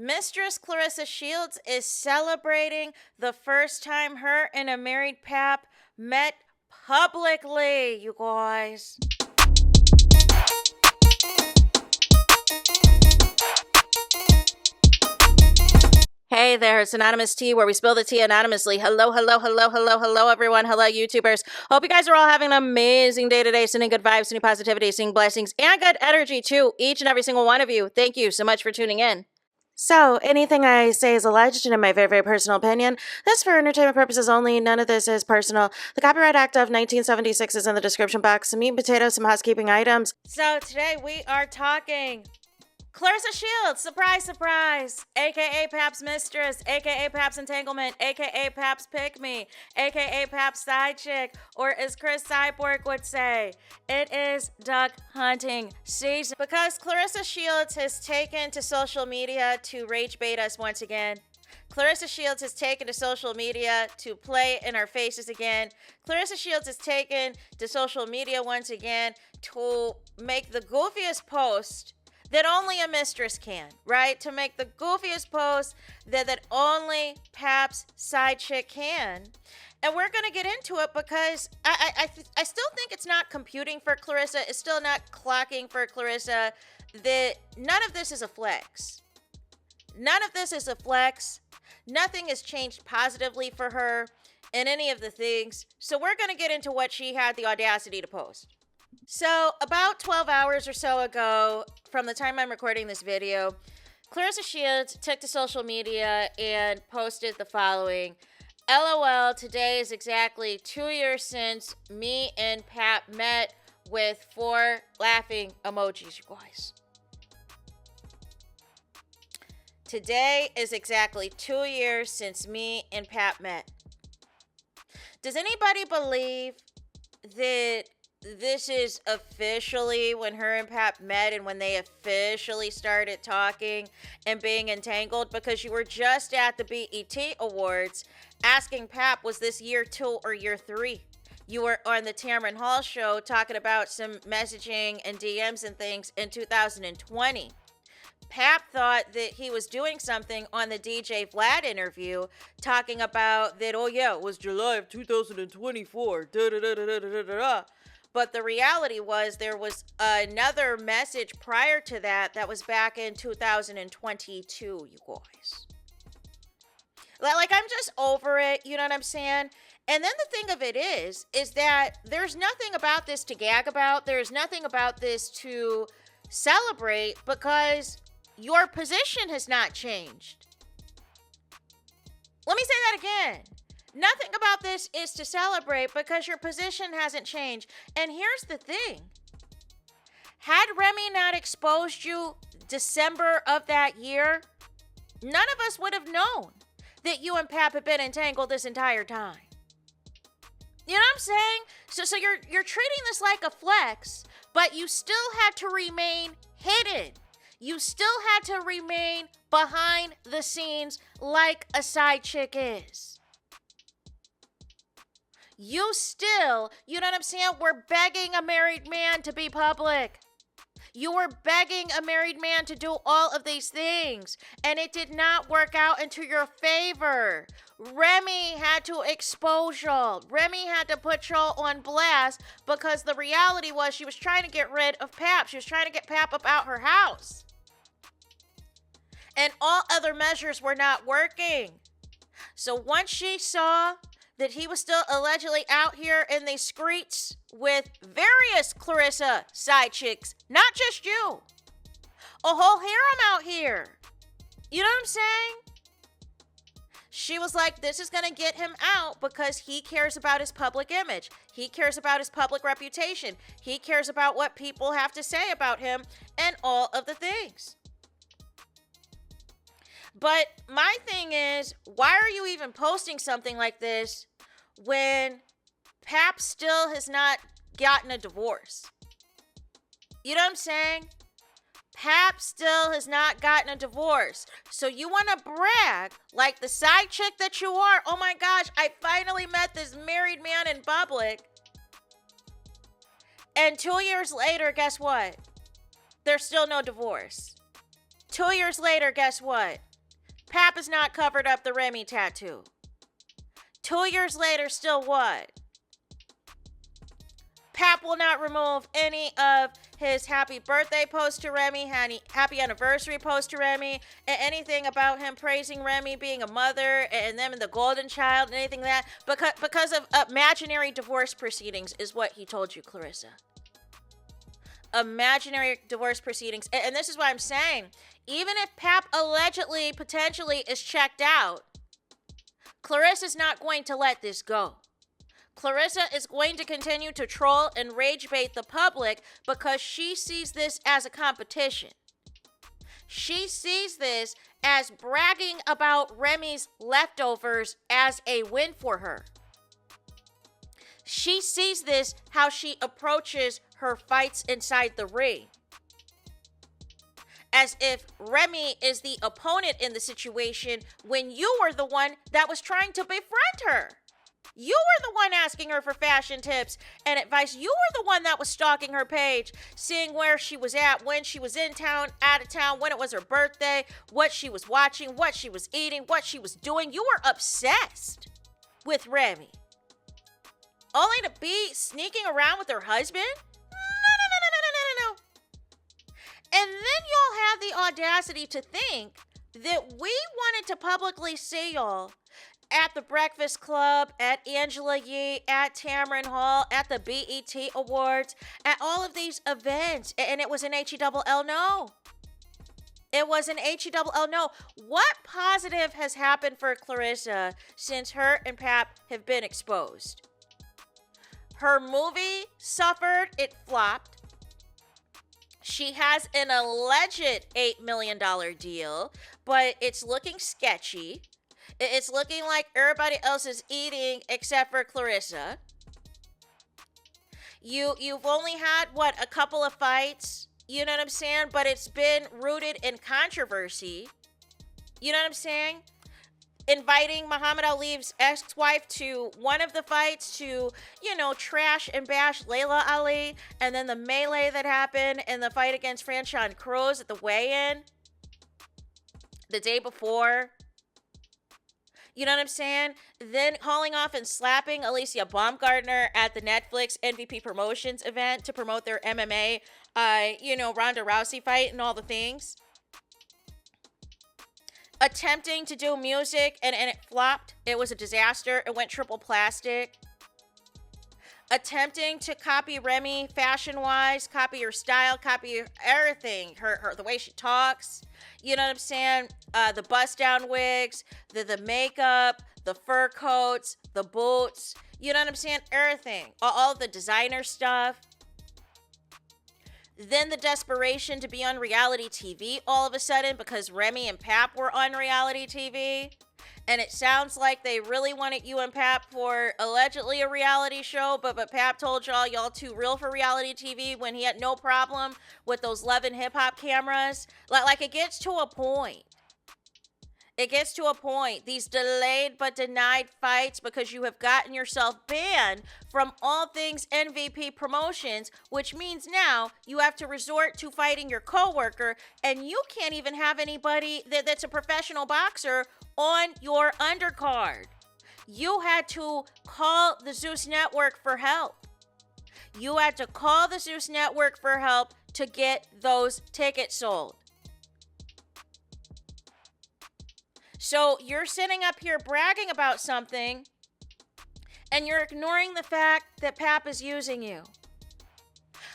Mistress Claressa Shields is celebrating the first time her and a married pap met publicly, you guys. Hey there, it's Anonymous Tea, where we spill the tea anonymously. Hello, everyone. Hello, YouTubers. Hope you guys are all having an amazing day today, sending good vibes, sending positivity, sending blessings, and good energy to each and every single one of you. Thank you so much for tuning in. So, anything I say is alleged and in my very, very personal opinion. This is for entertainment purposes only. None of this is personal. The Copyright Act of 1976 is in the description box. Some meat and potatoes, some housekeeping items. So, today we are talking Claressa Shields, surprise, surprise, aka Pap's Mistress, aka Pap's Entanglement, aka Pap's Pick Me, aka Pap's Side Chick, or as Chris Cyborg would say, it is duck hunting season. Because Claressa Shields has taken to social media to rage bait us once again. Claressa Shields has taken to social media to play in our faces again. Claressa Shields has taken to social media once again to make the goofiest post that only a mistress can, right? To make the goofiest post that only Pap's side chick can. And we're going to get into it because I still think it's not computing for Claressa. It's still not clocking for Claressa that none of this is a flex. None of this is a flex. Nothing has changed positively for her in any of the things. So we're going to get into what she had the audacity to post. So, about 12 hours or so ago, from the time I'm recording this video, Claressa Shields took to social media and posted the following. LOL, today is exactly 2 years since me and Pap met, with 4 laughing emojis, you guys. Today is exactly 2 years since me and Pap met. Does anybody believe that this is officially when her and Pap met and when they officially started talking and being entangled? Because you were just at the BET Awards asking Pap, was this year 2 or year 3? You were on the Tamron Hall show talking about some messaging and DMs and things in 2020. Pap thought that he was doing something on the DJ Vlad interview, talking about that, oh yeah, it was July of 2024, da-da-da-da-da-da-da-da. But the reality was there was another message prior to that was back in 2022, you guys. Like, I'm just over it, you know what I'm saying? And then the thing of it is that there's nothing about this to gag about. There's nothing about this to celebrate because your position has not changed. Let me say that again. Nothing about this is to celebrate because your position hasn't changed. And here's the thing. Had Remy not exposed you December of that year, none of us would have known that you and Pap had been entangled this entire time. You know what I'm saying? So you're treating this like a flex, but you still had to remain hidden. You still had to remain behind the scenes like a side chick is. You still, you know what I'm saying, were begging a married man to be public. You were begging a married man to do all of these things, and it did not work out into your favor. Remy had to expose y'all. Remy had to put y'all on blast because the reality was she was trying to get rid of Pap. She was trying to get Pap up out her house. And all other measures were not working. So once she saw that he was still allegedly out here in the streets with various Claressa side chicks, not just you. A whole harem out here. You know what I'm saying? She was like, this is going to get him out because he cares about his public image. He cares about his public reputation. He cares about what people have to say about him and all of the things. But my thing is, why are you even posting something like this when Pap still has not gotten a divorce? You know what I'm saying? Pap still has not gotten a divorce. So you want to brag like the side chick that you are? Oh my gosh, I finally met this married man in public. And 2 years later, guess what? There's still no divorce. 2 years later, guess what? Pap has not covered up the Remy tattoo. 2 years later, still what? Pap will not remove any of his happy birthday post to Remy, happy anniversary post to Remy, and anything about him praising Remy being a mother and them and the golden child and anything like that because of imaginary divorce proceedings is what he told you, Claressa. Imaginary divorce proceedings. And this is what I'm saying. Even if Pap allegedly, potentially is checked out, Claressa's not going to let this go. Claressa is going to continue to troll and rage bait the public because she sees this as a competition. She sees this as bragging about Remy's leftovers as a win for her. She sees this how she approaches her fights inside the ring. As if Remy is the opponent in the situation when you were the one that was trying to befriend her. You were the one asking her for fashion tips and advice. You were the one that was stalking her page, seeing where she was at, when she was in town, out of town, when it was her birthday, what she was watching, what she was eating, what she was doing. You were obsessed with Remy. Only to be sneaking around with her husband? No. And then y'all have the audacity to think that we wanted to publicly see y'all at the Breakfast Club, at Angela Yee, at Tamron Hall, at the BET Awards, at all of these events. And it was an HELL no. It was an HELL no. What positive has happened for Claressa since her and Pap have been exposed? Her movie suffered, it flopped. She has an alleged $8 million deal, but it's looking sketchy. It's looking like everybody else is eating except for Claressa. You've only had, a couple of fights? You know what I'm saying? But it's been rooted in controversy. You know what I'm saying? Inviting Muhammad Ali's ex-wife to one of the fights to, trash and bash Layla Ali. And then the melee that happened in the fight against Franchon Cruz at the weigh-in the day before. You know what I'm saying? Then hauling off and slapping Alicia Baumgartner at the Netflix MVP Promotions event to promote their MMA, Ronda Rousey fight and all the things. Attempting to do music and it flopped. It was a disaster. It went triple plastic. Attempting to copy Remy fashion-wise, copy her style, copy everything. Her the way she talks. You know what I'm saying? The bust-down wigs, the makeup, the fur coats, the boots. You know what I'm saying? Everything. All the designer stuff. Then the desperation to be on reality TV all of a sudden because Remy and Pap were on reality TV. And it sounds like they really wanted you and Pap for allegedly a reality show, but Pap told y'all too real for reality TV when he had no problem with those Love and Hip Hop cameras. Like it gets to a point. It gets to a point. These delayed but denied fights because you have gotten yourself banned from all things MVP promotions, which means now you have to resort to fighting your coworker, and you can't even have anybody that's a professional boxer on your undercard. You had to call the Zeus Network for help. You had to call the Zeus Network for help to get those tickets sold. So you're sitting up here bragging about something, and you're ignoring the fact that Pap is using you.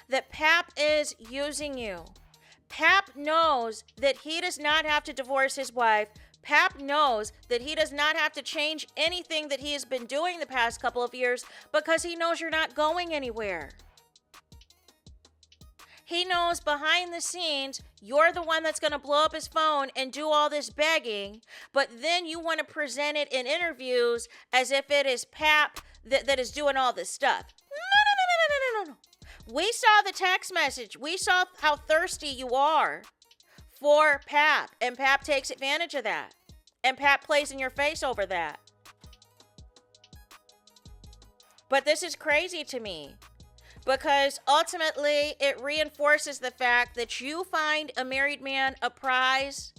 That Pap is using you. Pap knows that he does not have to divorce his wife. Pap knows that he does not have to change anything that he has been doing the past couple of years because he knows you're not going anywhere. He knows behind the scenes, you're the one that's going to blow up his phone and do all this begging, but then you want to present it in interviews as if it is Pap that is doing all this stuff. No. We saw the text message. We saw how thirsty you are for Pap, and Pap takes advantage of that. And Pap plays in your face over that. But this is crazy to me. Because ultimately, it reinforces the fact that you find a married man a prize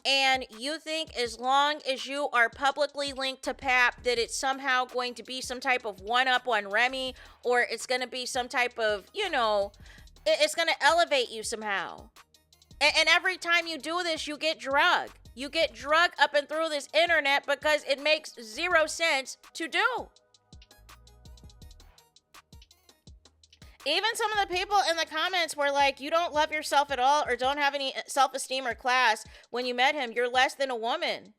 And you think as long as you are publicly linked to Pap that it's somehow going to be some type of one-up on Remy, or it's going to be some type of, it's going to elevate you somehow. And every time you do this, you get drugged. You get drugged up and through this internet because it makes 0 sense to do. Even some of the people in the comments were like, you don't love yourself at all or don't have any self-esteem or class when you met him. You're less than a woman.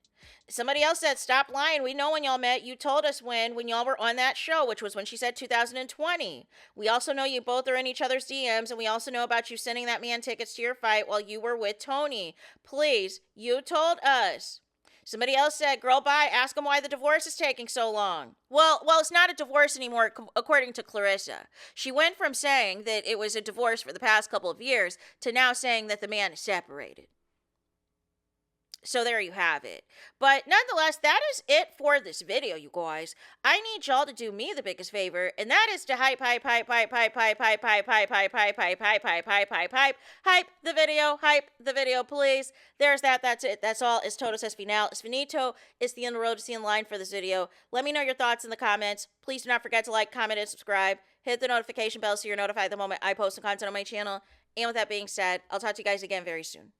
Somebody else said, stop lying. We know when y'all met. You told us when y'all were on that show, which was when she said 2020. We also know you both are in each other's DMs, and we also know about you sending that man tickets to your fight while you were with Tony. Please, you told us. Somebody else said, girl, bye. Ask him why the divorce is taking so long. Well, it's not a divorce anymore, according to Claressa. She went from saying that it was a divorce for the past couple of years to now saying that the man is separated. So there you have it. But nonetheless, that is it for this video, you guys. I need y'all to do me the biggest favor, and that is to hype the video, please. There's that. That's it. That's all. It's todos es final. Es finito. It's the end of the road to seeing line for this video. Let me know your thoughts in the comments. Please do not forget to like, comment, and subscribe. Hit the notification bell so you're notified the moment I post some content on my channel. And with that being said, I'll talk to you guys again very soon.